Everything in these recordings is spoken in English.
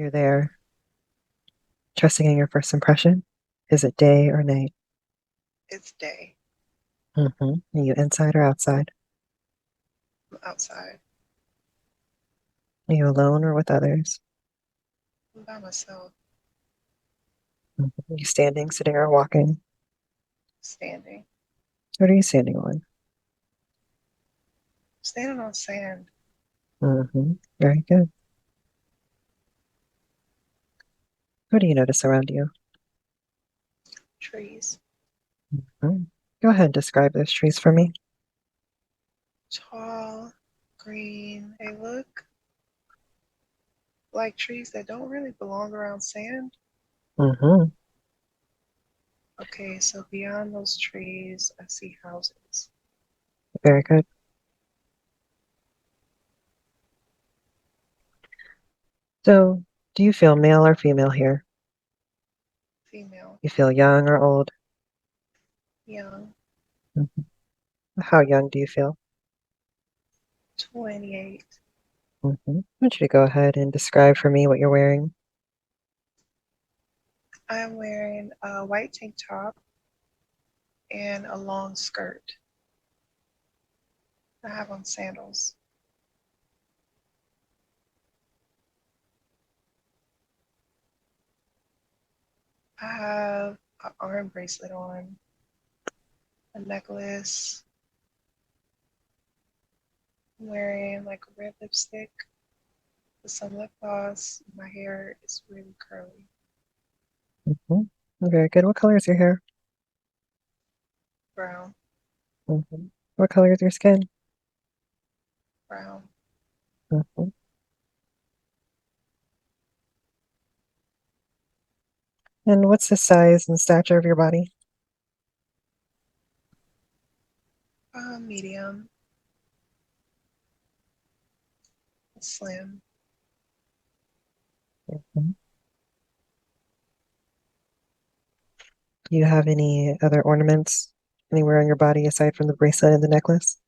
You're there, trusting in your first impression. Is it day or night? It's day. Are you inside or outside? I'm outside. Are you alone or with others? I'm by myself, Are you standing, sitting, or walking? standing. What are you standing on? Standing on sand, Very good. What do you notice around you? trees. Mhm. Go ahead and describe those trees for me. Tall, green. They look like trees that don't really belong around sand. hmm Okay, so beyond those trees, I see houses. Very good. So, do you feel male or female here? Female, You feel young or old? young, Mhm. How young do you feel? 28. I want you to go ahead and describe for me what you're wearing. I'm wearing a white tank top and a long skirt. I have on sandals. I have an arm bracelet on, a necklace. I'm wearing like a red lipstick with some lip gloss. My hair is really curly, hmm Very good. What color is your hair? brown, What color is your skin? brown. Mhm. And what's the size and stature of your body? Medium, slim. Mhm. Do you have any other ornaments anywhere on your body aside from the bracelet and the necklace?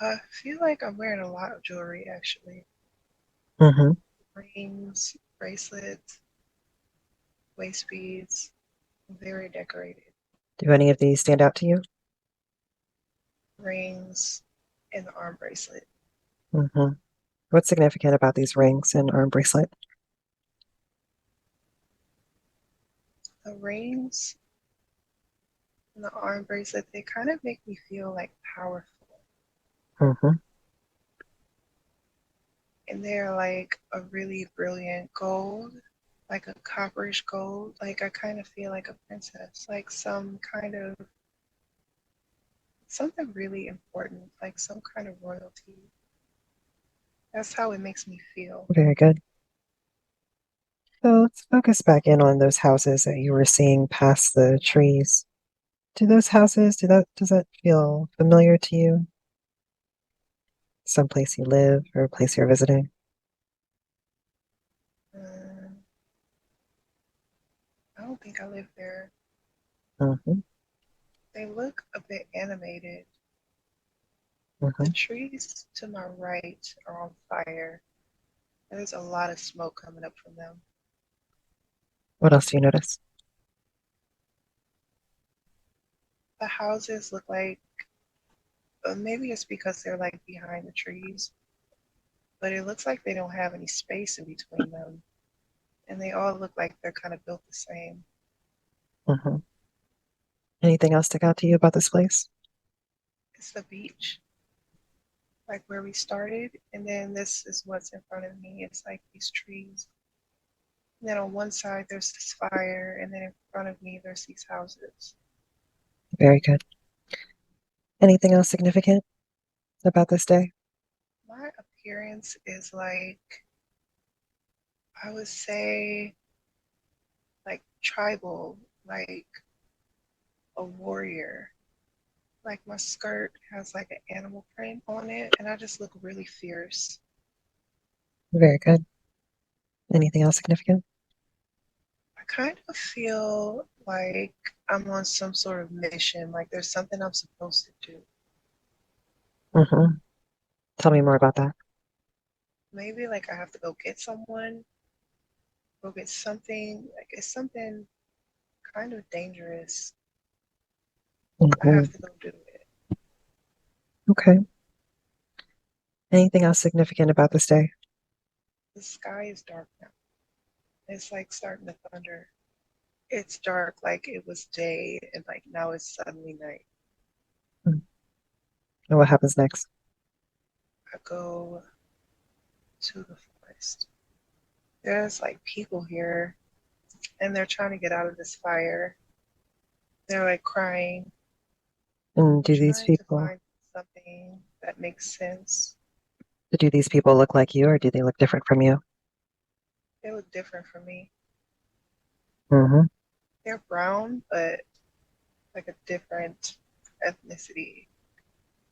I feel like I'm wearing a lot of jewelry actually. hmm Rings, bracelets, waist beads. Very decorated. Do any of these stand out to you? Rings and the arm bracelet. hmm What's significant about these rings and arm bracelet? The rings and the arm bracelet, they kind of make me feel like powerful. hmm And they're like a really brilliant gold, like a copperish gold. Like I kind of feel like a princess, like some kind of something really important, like some kind of royalty. That's how it makes me feel. Very good. So let's focus back in on those houses that you were seeing past the trees. Do those houses, does that feel familiar to you? Someplace you live or a place you're visiting? Mm, I don't think I live there. hmm They look a bit animated. The hmm trees to my right are on fire. There's a lot of smoke coming up from them. What else do you notice? The houses look like maybe it's because they're like behind the trees, but it looks like they don't have any space in between them. And they all look like they're kind of built the same. hmm Anything else stick out to you about this place? It's the beach, like where we started. And then this is what's in front of me. It's like these trees. And then on one side, there's this fire. And then in front of me, there's these houses. Very good. Anything else significant about this day? My appearance is like, I would say, like tribal, like a warrior. Like my skirt has like an animal print on it, and I just look really fierce. Very good. Anything else significant? I kind of feel like I'm on some sort of mission, like there's something I'm supposed to do. hmm Tell me more about that. maybe like I have to go get someone, go get something. Like it's something kind of dangerous. I Mhm. have to go do it. Okay. Anything else significant about this day? The sky is dark now. It's like starting to thunder. It's dark like it was day and like now it's suddenly night. Mm. And what happens next? I go to the forest. There's like people here and they're trying to get out of this fire. They're like crying. And I'm trying to find something that makes sense. do these people look like you or do they look different from you? They look different from me. Hmm. They're brown, but like a different ethnicity.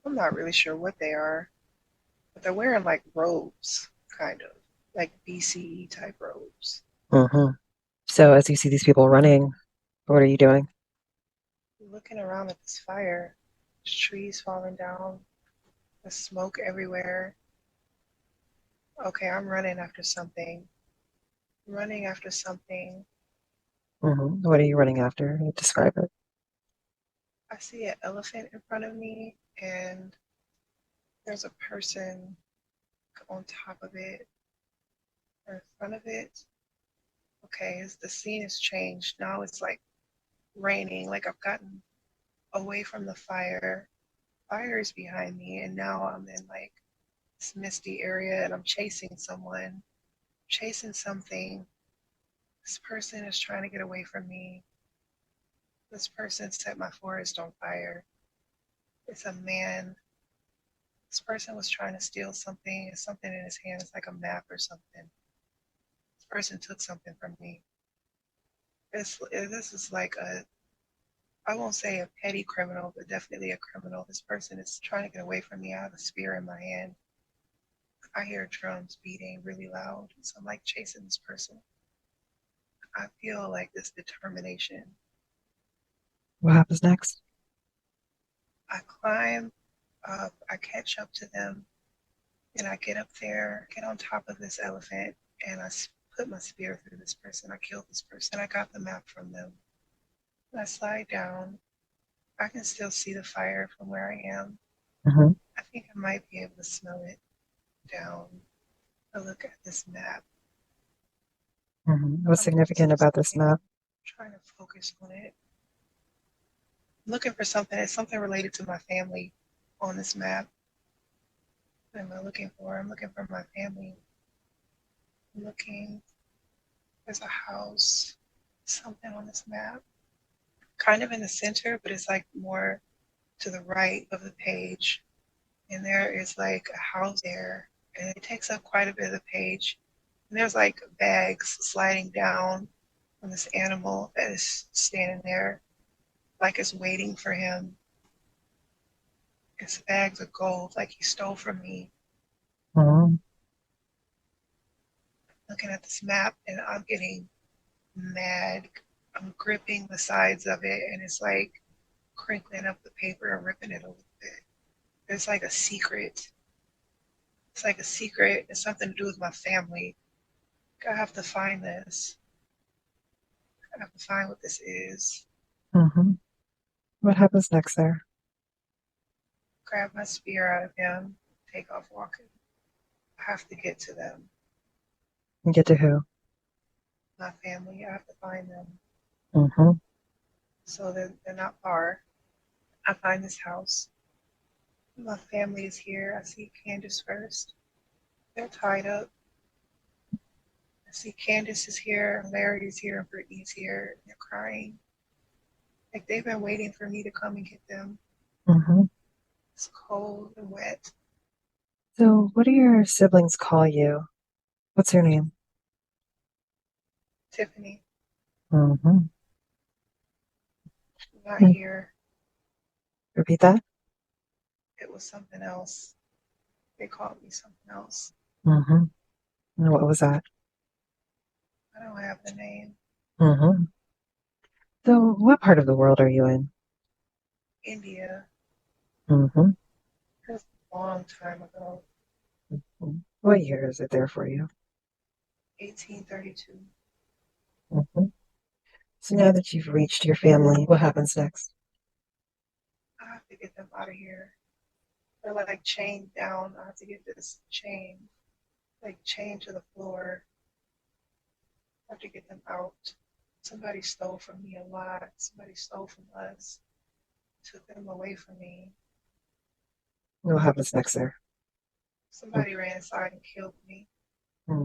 I'm not really sure what they are, but they're wearing like robes, kind of like BCE type robes. Hmm. So as you see these people running, what are you doing? Looking around at this fire, there's trees falling down, there's smoke everywhere. Okay, I'm running after something. Running after something. What are you running after? Describe it. I see an elephant in front of me, and there's a person on top of it or in front of it. Okay, the scene has changed. Now it's like raining, like I've gotten away from the fire. Fire is behind me, and now I'm in like this misty area and I'm chasing someone, chasing something. This person is trying to get away from me. This person set my forest on fire. It's a man. This person was trying to steal something. It's something in his hand. It's like a map or something. This person took something from me. This is like I won't say a petty criminal, but definitely a criminal. This person is trying to get away from me. I have a spear in my hand. I hear drums beating really loud. So I'm like chasing this person. I feel like this determination. What happens next? I climb up, I catch up to them, and I get up there, get on top of this elephant, and I put my spear through this person. I killed this person. I got the map from them. I slide down. I can still see the fire from where I am. Hmm. I think I might be able to smell it down. I look at this map. What's I'm looking significant for about this something, map? trying to focus on it. I'm looking for something. It's something related to my family on this map. What am I looking for? I'm looking for my family. I'm looking. There's a house. Something on this map. Kind of in the center, but it's like more to the right of the page. And there is like a house there. And it takes up quite a bit of the page. And there's like bags sliding down from this animal that is standing there, like it's waiting for him. It's bags of gold, like he stole from me. Hmm. Looking at this map, and I'm getting mad. I'm gripping the sides of it, and it's like crinkling up the paper and ripping it a little bit. It's like a secret. It's like a secret. It's something to do with my family. I have to find this. I have to find what this is. Hmm. What happens next there? Grab my spear out of him, take off walking. I have to get to them. And get to who? My family, I have to find them. Hmm. So they're not far. I find this house. My family is here. I see Candace first. They're tied up. I see Candace is here, Larry is here, and Brittany's here. They're crying. Like they've been waiting for me to come and get them. Hmm. It's cold and wet. So what do your siblings call you? What's your name? Tiffany, Hmm. not here. Repeat that. It was something else. They called me something else. Hmm. And what was that? I don't have the name. Hmm. So what part of the world are you in? India. Hmm. It was a long time ago. What year is it there for you? 1832. Hmm. So now that you've reached your family, what happens next? I have to get them out of here. They're like chained down. I have to get this chain, like chained to the floor. I have to get them out. Somebody stole from me a lot. Somebody stole from us, took them away from me. What happens next there? Somebody ran inside and killed me.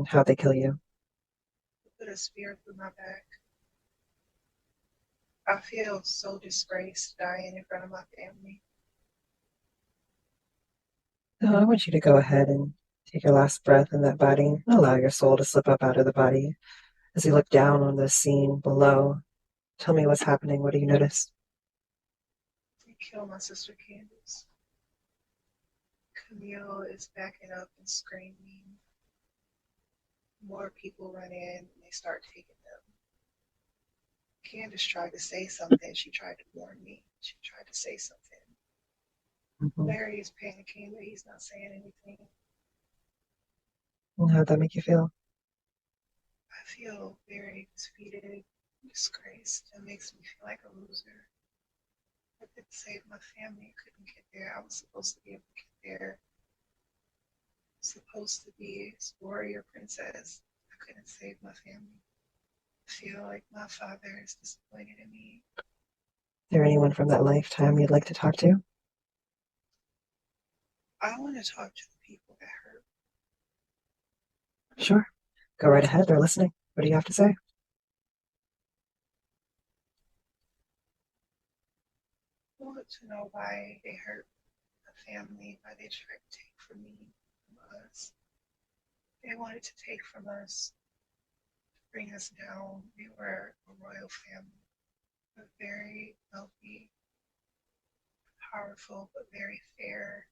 How'd they kill you? Put a spear through my back. I feel so disgraced dying in front of my family. I want you to go ahead and take your last breath in that body and allow your soul to slip up out of the body. As you look down on the scene below, tell me what's happening. What do you notice? They killed my sister Candace. Camille is backing up and screaming. More people run in and they start taking them. Candace tried to say something. She tried to warn me. She tried to say something. Hmm. Larry is panicking, but he's not saying anything. And how'd that make you feel? I feel very defeated, disgraced. It makes me feel like a loser. I couldn't save my family. I couldn't get there. I was supposed to be able to get there. Supposed to be his warrior princess. I couldn't save my family. I feel like my father is disappointed in me. Is there anyone from that lifetime you'd like to talk to? I want to talk to the people that hurt. Sure. Go right ahead. They're listening. What do you have to say? I want to know why they hurt my family, why they tried to take from me, from us. They wanted to take from us, bring us down. We were a royal family, a very wealthy, powerful, but very fair.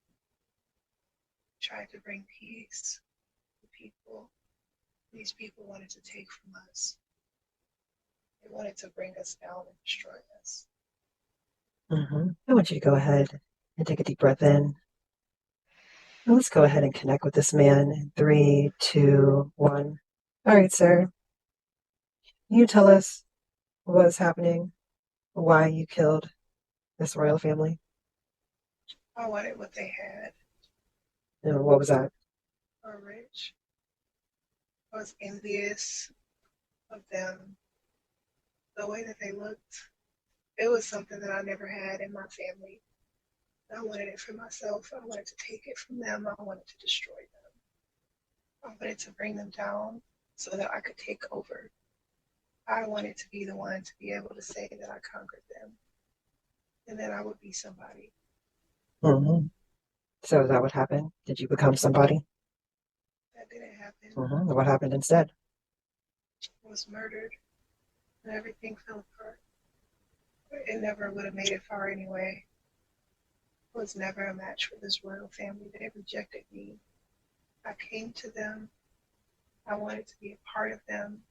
Tried to bring peace to people. These people wanted to take from us. They wanted to bring us down and destroy us. I want you to go ahead and take a deep breath in. Now let's go ahead and connect with this man in three, two, one. All right, sir. Can you tell us what's happening? Why you killed this royal family? I wanted what they had. What was that? Were rich. I was envious of them, the way that they looked. It was something that I never had in my family. I wanted it for myself. I wanted to take it from them. I wanted to destroy them. I wanted to bring them down so that I could take over. I wanted to be the one to be able to say that I conquered them and that I would be somebody. hmm So is that what happened? Did you become somebody? That didn't happen. What happened instead? I was murdered and everything fell apart. It never would have made it far anyway. I was never a match for this royal family. They rejected me. I came to them. I wanted to be a part of them.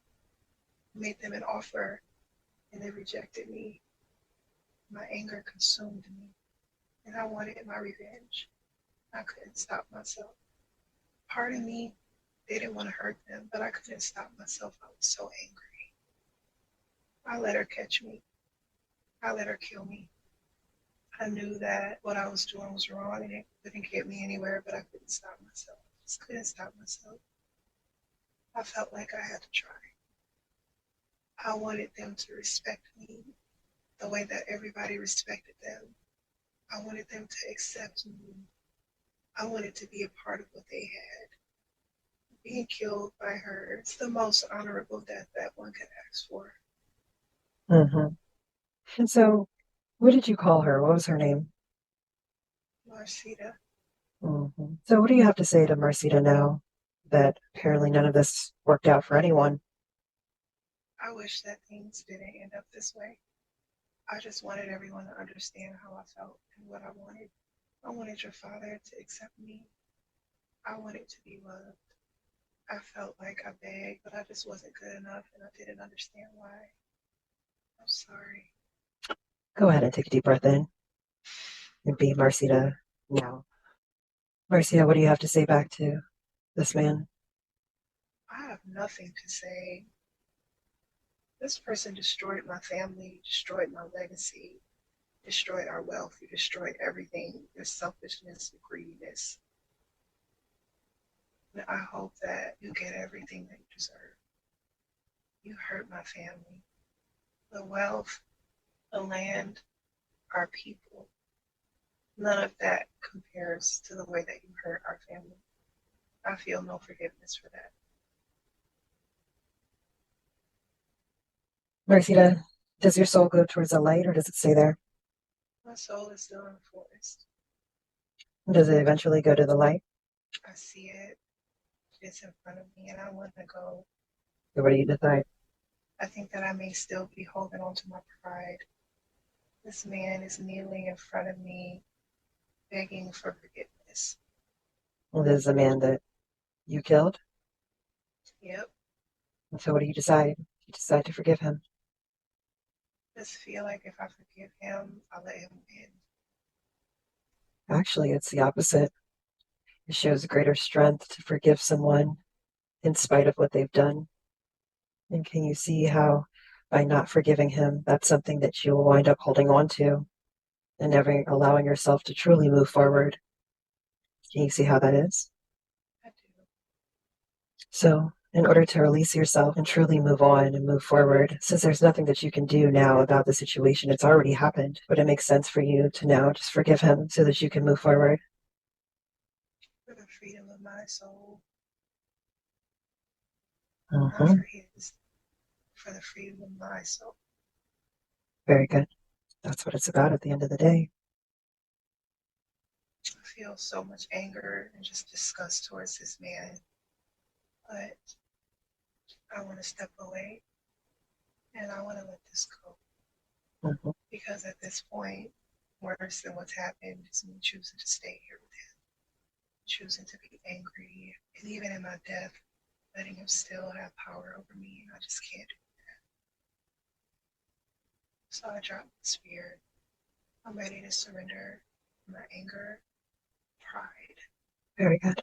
Made them an offer and they rejected me. My anger consumed me and I wanted my revenge. I couldn't stop myself. Part of me didn't want to hurt them, but I couldn't stop myself. I was so angry. I let her catch me. I let her kill me. I knew that what I was doing was wrong and it couldn't get me anywhere, but I couldn't stop myself. I just couldn't stop myself. I felt like I had to try. I wanted them to respect me the way that everybody respected them. I wanted them to accept me. I wanted to be a part of what they had. Being killed by her is the most honorable death that one could ask for. hmm And so, what did you call her? What was her name? Marcita, So, what do you have to say to Marcita now that apparently none of this worked out for anyone? I wish that things didn't end up this way. I just wanted everyone to understand how I felt and what I wanted. I wanted your father to accept me. I wanted to be loved. I felt like I begged, but I just wasn't good enough and I didn't understand why. I'm sorry. Go ahead and take a deep breath in and be Marcita now. Marcita, what do you have to say back to this man? I have nothing to say. This person destroyed my family, destroyed my legacy, destroyed our wealth. You destroyed everything. Your selfishness, your greediness. And I hope that you get everything that you deserve. You hurt my family. The wealth, the land, our people. None of that compares to the way that you hurt our family. I feel no forgiveness for that. Marcita, does your soul go towards the light or does it stay there? My soul is still in the forest. Does it eventually go to the light? I see it. It's in front of me and I want to go. Or what do you decide? I think that I may still be holding on to my pride. This man is kneeling in front of me, begging for forgiveness. Well, this is a man that you killed. Yep. And so what do you decide? You decide to forgive him. Just feel like if I forgive him, I'll let him win. Actually, it's the opposite. It shows greater strength to forgive someone in spite of what they've done. And can you see how by not forgiving him, that's something that you will wind up holding on to and never allowing yourself to truly move forward? Can you see how that is? I do. So, in order to release yourself and truly move on and move forward, since there's nothing that you can do now about the situation, it's already happened, but it makes sense for you to now just forgive him so that you can move forward. For the freedom of my soul, not Mm-hmm. for his, for the freedom of my soul. Very good. That's what it's about at the end of the day. I feel so much anger and just disgust towards this man, but I want to step away and I want to let this go. Mm-hmm. Because at this point, worse than what's happened is me choosing to stay here with him, choosing to be angry, and even in my death, letting him still have power over me, and I just can't do that. So I dropped this fear. I'm ready to surrender my anger, pride. Very good.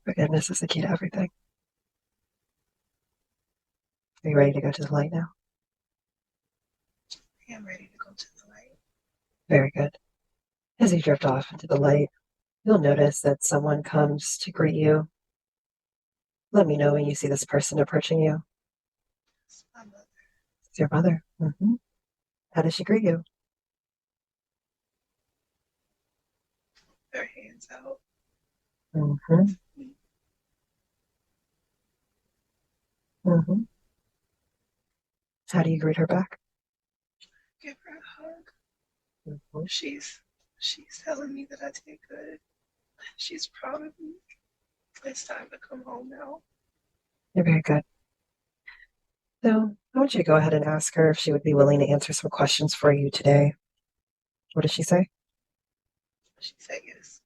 Forgiveness is the key to everything. Are you ready to go to the light now? I am ready to go to the light. Very good. As you drift off into the light, you'll notice that someone comes to greet you. Let me know when you see this person approaching you. It's my mother. It's your mother. Mm-hmm. How does she greet you? Her hands out. Mm-hmm. Mm-hmm. How do you greet her back? Give her a hug. Mm-hmm. She's telling me that I did good. She's proud of me. It's time to come home now. You're very good. So I want you to go ahead and ask her if she would be willing to answer some questions for you today. What does she say? She said yes.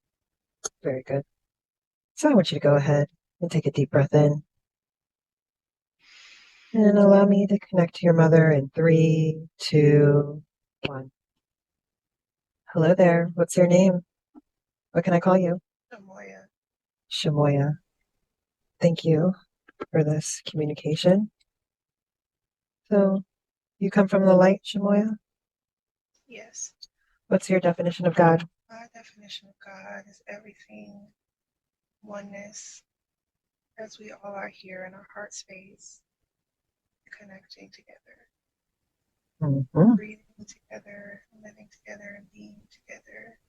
Very good. So I want you to go ahead and take a deep breath in and allow me to connect to your mother in 3, 2, 1. Hello there. What's your name? What can I call you? Amoya. Shamoya. Thank you for this communication. So you come from the light, Shamoya? Yes. What's your definition of God? My definition of God is everything, oneness, as we all are here in our heart space, connecting together, Mm-hmm. breathing together, living together, and being together,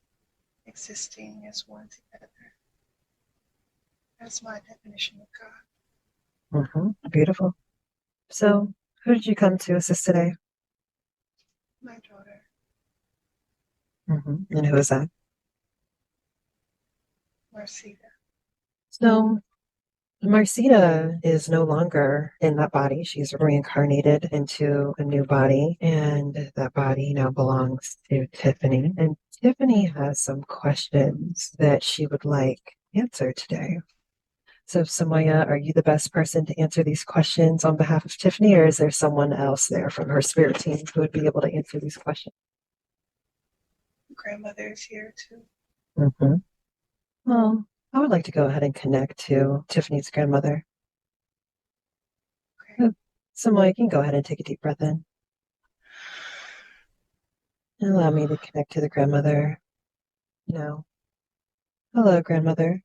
existing as one together. That's my definition of God. Mm-hmm. Beautiful. So who did you come to assist today? My daughter, Mm-hmm. And who is that? Marcita. So Marcita is no longer in that body. She's reincarnated into a new body, and that body now belongs to Tiffany. And Tiffany has some questions that she would like answered today. So, Samaya, are you the best person to answer these questions on behalf of Tiffany, or is there someone else there from her spirit team who would be able to answer these questions? Grandmother is here too. Mm-hmm. Well, I would like to go ahead and connect to Tiffany's grandmother. Okay. So, Mike, you can go ahead and take a deep breath in. And allow me to connect to the grandmother now. Hello, grandmother.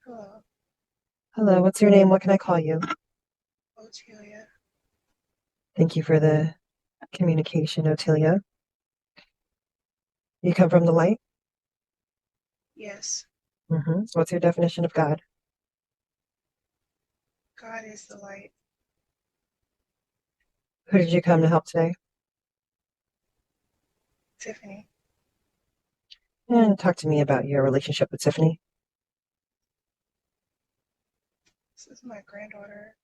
Hello, Hello, what's your name? What can I call you? Otelia. Thank you for the communication, Otilia. You come from the light? Yes, What's your definition of God? God is the light. Who did you come to help today? Tiffany. And talk to me about your relationship with Tiffany. This is my granddaughter.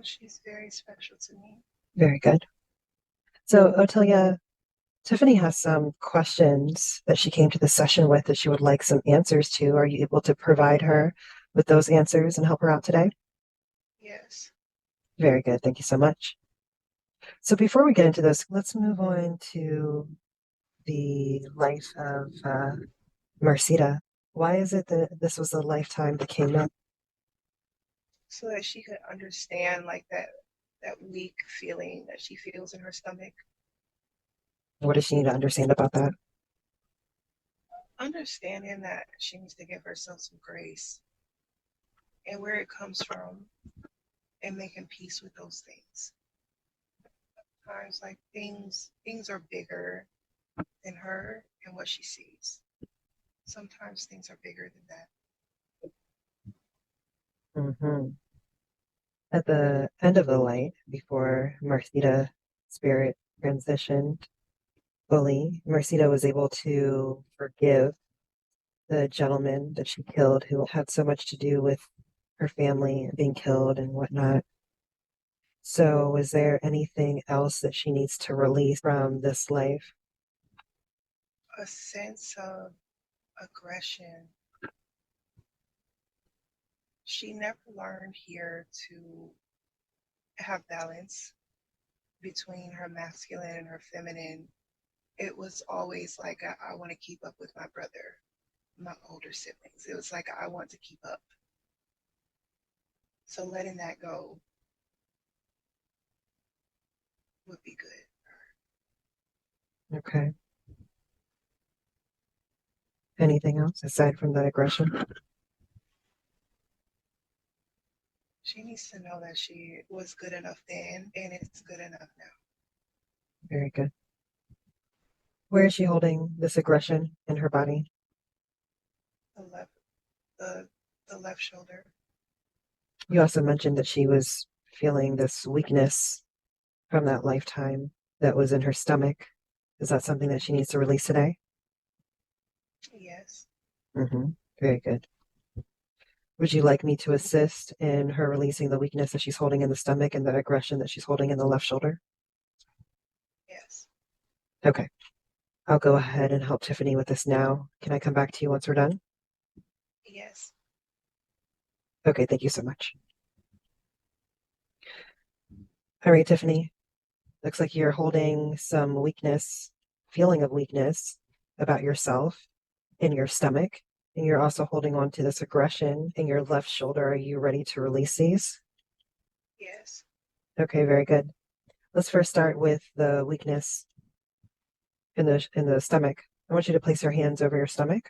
She's very special to me. Very good. So, Otilia, Tiffany has some questions that she came to the session with that she would like some answers to. Are you able to provide her with those answers and help her out today? Yes. Very good. Thank you so much. So before we get into this, let's move on to the life of Marcita. Why is it that this was the lifetime that came up? So that she could understand like that weak feeling that she feels in her stomach. What does she need to understand about that? Understanding that she needs to give herself some grace and where it comes from and making peace with those things. Sometimes like things are bigger than her and what she sees. Sometimes things are bigger than that. hmm At the end of the light, before Marcita spirit transitioned fully, Marcita was able to forgive the gentleman that she killed who had so much to do with her family being killed and whatnot. So, is there anything else that she needs to release from this life? A sense of aggression. She never learned here to have balance between her masculine and her feminine. It was always like I want to keep up with my brother, my older siblings. It was like I want to keep up. So letting that go would be good. Okay. Anything else aside from that aggression? She needs to know that she was good enough then and it's good enough now. Very good. Where is she holding this aggression in her body? The left the the left shoulder. You also mentioned that she was feeling this weakness from that lifetime that was in her stomach. Is that something that she needs to release today? Yes. Very good. Would you like me to assist in her releasing the weakness that she's holding in the stomach and the aggression that she's holding in the left shoulder? Yes. Okay. I'll go ahead and help Tiffany with this now. Can I come back to you once we're done? Yes. Okay, thank you so much. All right, Tiffany. Looks like you're holding some weakness, feeling of weakness about yourself in your stomach, and you're also holding on to this aggression in your left shoulder. Are you ready to release these? Yes. Okay, very good. Let's first start with the weakness in the stomach. I want you to place your hands over your stomach.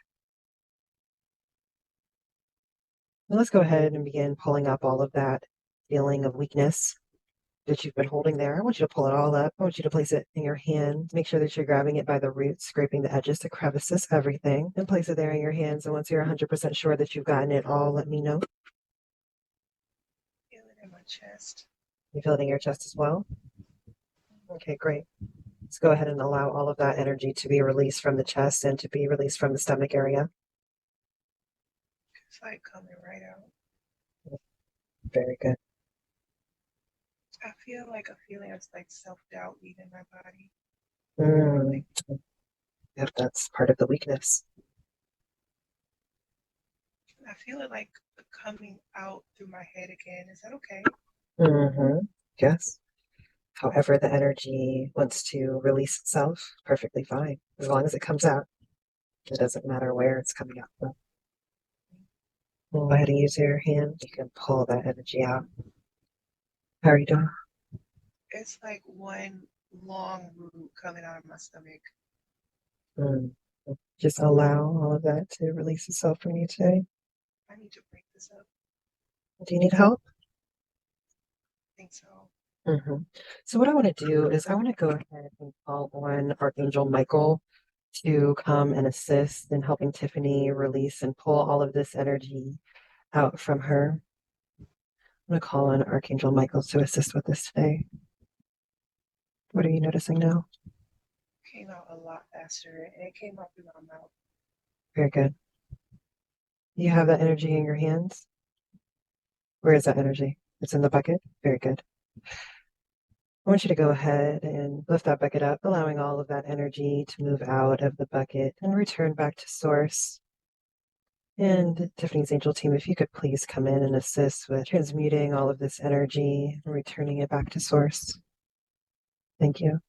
And let's go ahead and begin pulling up all of that feeling of weakness that you've been holding there. I want you to pull it all up. I want you to place it in your hand. Make sure that you're grabbing it by the roots, scraping the edges, the crevices, everything, and place it there in your hands. And once you're 100% sure that you've gotten it all, let me know. Feel it in my chest. You feel it in your chest as well? Okay, great. Let's go ahead and allow all of that energy to be released from the chest and to be released from the stomach area. It's like coming right out. Very good. I feel like a feeling of like self-doubt leaving my body. Mm. Yep, that's part of the weakness. I feel it like coming out through my head again. Is that okay? Yes. However, the energy wants to release itself, perfectly fine, as long as it comes out. It doesn't matter where it's coming out from. Go ahead and use your hand. You can pull that energy out. How are you doing? It's like one long root coming out of my stomach. Mm. Just allow all of that to release itself from you today. I need to break this up. Do you need help? I think so. So what I want to do is I want to go ahead and call on Archangel Michael to come and assist in helping Tiffany release and pull all of this energy out from her. I'm going to call on Archangel Michael to assist with this today. What are you noticing now? Came out a lot faster and it came out through my mouth. Very good. You have that energy in your hands? Where is that energy? It's in the bucket? Very good. I want you to go ahead and lift that bucket up, allowing all of that energy to move out of the bucket and return back to source. And Tiffany's angel team, if you could please come in and assist with transmuting all of this energy and returning it back to source. Thank you.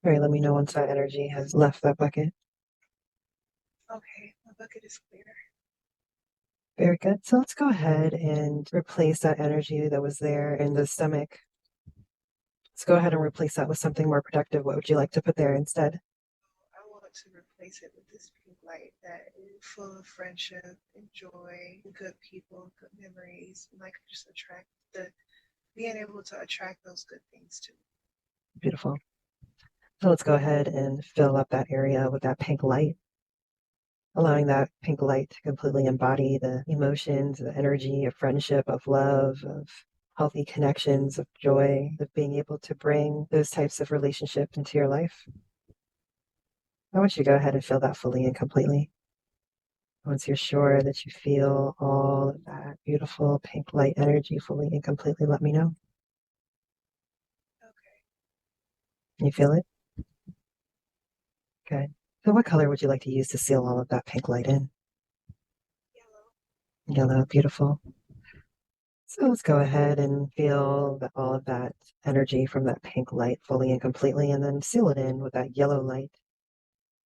All right, let me know once that energy has left that bucket. Okay, my bucket is clear. Very good. So let's go ahead and replace that energy that was there in the stomach. Let's go ahead and replace that with something more productive. What would you like to put there instead? I want to replace it with this pink light that is full of friendship and joy, good people, good memories, and like just attract being able to attract those good things too. Beautiful. So let's go ahead and fill up that area with that pink light, allowing that pink light to completely embody the emotions, the energy of friendship, of love, of healthy connections, of joy, of being able to bring those types of relationships into your life. I want you to go ahead and feel that fully and completely. Once you're sure that you feel all of that beautiful pink light energy fully and completely, let me know. Okay. Can you feel it? Good. So what color would you like to use to seal all of that pink light in? Yellow. Yellow, beautiful. So let's go ahead and feel all of that energy from that pink light fully and completely, and then seal it in with that yellow light.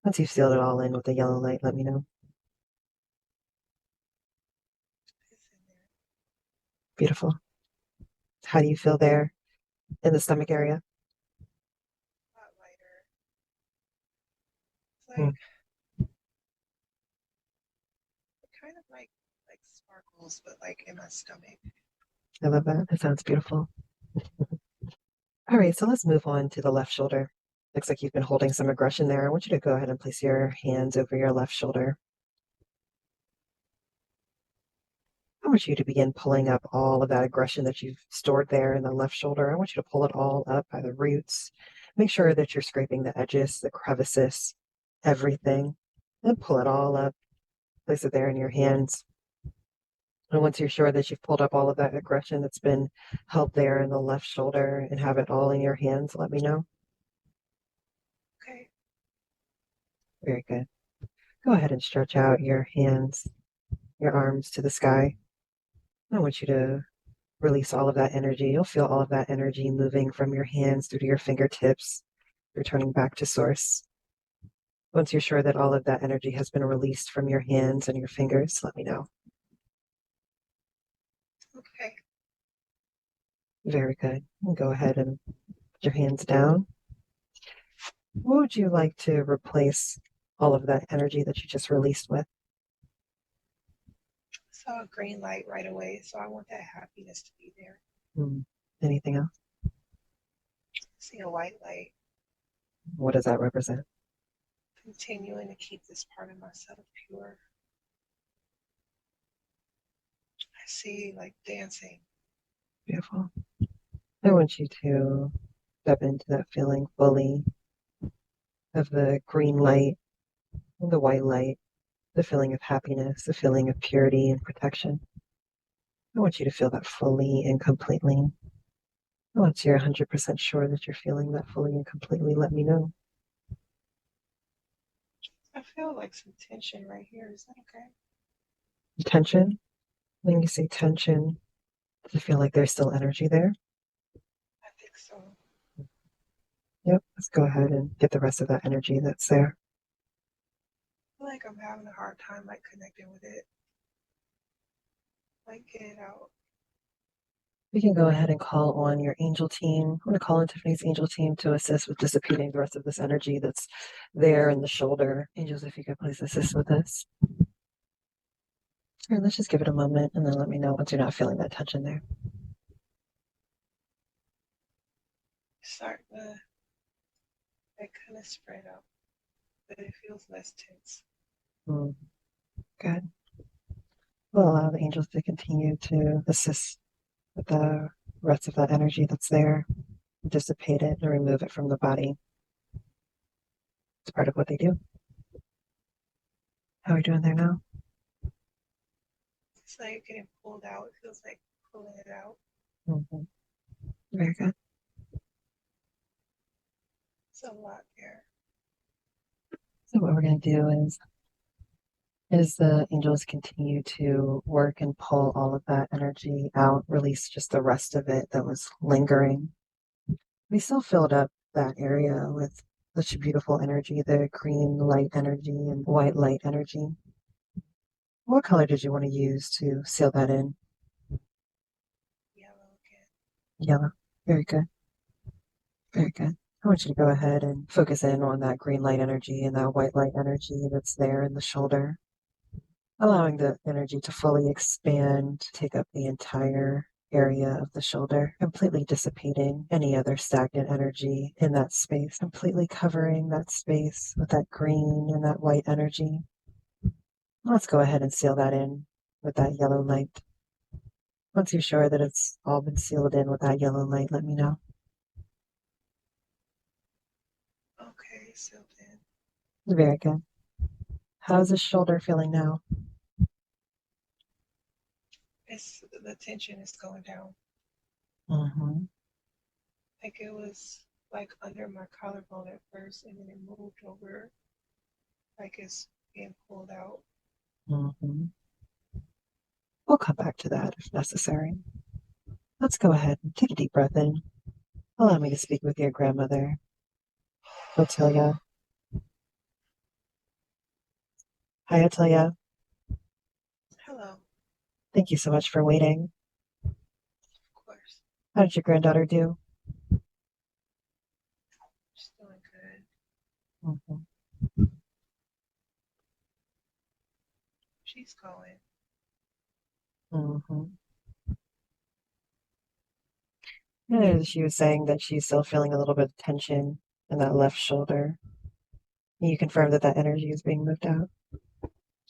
Once you've sealed it all in with the yellow light, let me know. It's in there. Beautiful. How do you feel there in the stomach area? A lot lighter. It's Hmm, like kind of like sparkles, but like in my stomach. I love that. That sounds beautiful. All right, so let's move on to the left shoulder. Looks like you've been holding some aggression there. I want you to go ahead and place your hands over your left shoulder. I want you to begin pulling up all of that aggression that you've stored there in the left shoulder. I want you to pull it all up by the roots. Make sure that you're scraping the edges, the crevices, everything, and pull it all up. Place it there in your hands. And once you're sure that you've pulled up all of that aggression that's been held there in the left shoulder and have it all in your hands, let me know. Okay. Very good. Go ahead and stretch out your hands, your arms to the sky. I want you to release all of that energy. You'll feel all of that energy moving from your hands through to your fingertips, returning back to source. Once you're sure that all of that energy has been released from your hands and your fingers, let me know. Okay. Very good. Go ahead and put your hands down. What would you like to replace all of that energy that you just released with? Saw a green light right away, so I want that happiness to be there. Hmm. Anything else? See a white light. What does that represent? Continuing to keep this part of myself pure. I see like dancing. Beautiful. I want you to step into that feeling fully of the green light and the white light, the feeling of happiness, the feeling of purity and protection. I want you to feel that fully and completely. Once you're 100% sure that you're feeling that fully and completely, let me know. I feel like some tension right here. Is that okay? Tension. When you say tension, does it feel like there's still energy there? I think so. Yep. Let's go ahead and get the rest of that energy that's there. feel like I'm having a hard time like connecting with it. Like get it out. We can go ahead and call on your angel team. I'm going to call on Tiffany's angel team to assist with dissipating the rest of this energy that's there in the shoulder. Angels, if you could please assist with this. All right, let's just give it a moment and then let me know once you're not feeling that tension there. Starting to like kind of spread out, but it feels less tense. Good. We'll allow the angels to continue to assist with the rest of that energy that's there, dissipate it and remove it from the body. It's part of what they do. How are we doing there now? It's like getting pulled out. It feels like pulling it out. Mm-hmm. Very good. It's a lot there. So what we're going to do is, as the angels continue to work and pull all of that energy out, release just the rest of it that was lingering. We still filled up that area with such beautiful energy, the green light energy and white light energy. What color did you want to use to seal that in? Yellow again. Yellow. Very good. Very good. I want you to go ahead and focus in on that green light energy and that white light energy that's there in the shoulder, allowing the energy to fully expand, take up the entire area of the shoulder, completely dissipating any other stagnant energy in that space, completely covering that space with that green and that white energy. Let's go ahead and seal that in with that yellow light. Once you're sure that it's all been sealed in with that yellow light, let me know. Okay, sealed in. Very good. How's the shoulder feeling now? It's the tension is going down. Mm-hmm. Like it was like under my collarbone at first, and then it moved over, like it's being pulled out. Mm-hmm. We'll come back to that if necessary. Let's go ahead and take a deep breath in. Allow me to speak with your grandmother, Otilia. Hi, Otilia. Hello. Thank you so much for waiting. Of course. How did your granddaughter do? She's doing good. Mm-hmm. She's going. Mm-hmm. And she was saying that she's still feeling a little bit of tension in that left shoulder. Can you confirm that that energy is being moved out?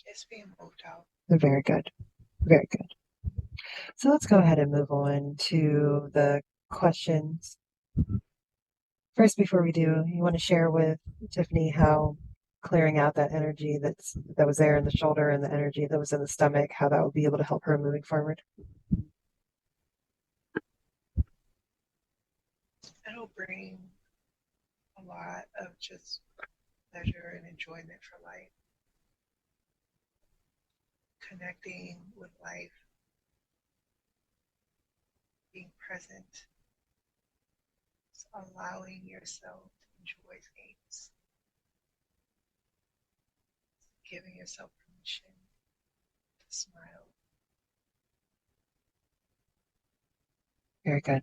It's being moved out. Very good. Very good. So let's go ahead and move on to the questions. First, before we do, you want to share with Tiffany how clearing out that energy that was there in the shoulder and the energy that was in the stomach, how that will be able to help her moving forward. It'll bring a lot of just pleasure and enjoyment for life. Connecting with life, being present, allowing yourself to enjoy things, giving yourself permission to smile. Very good.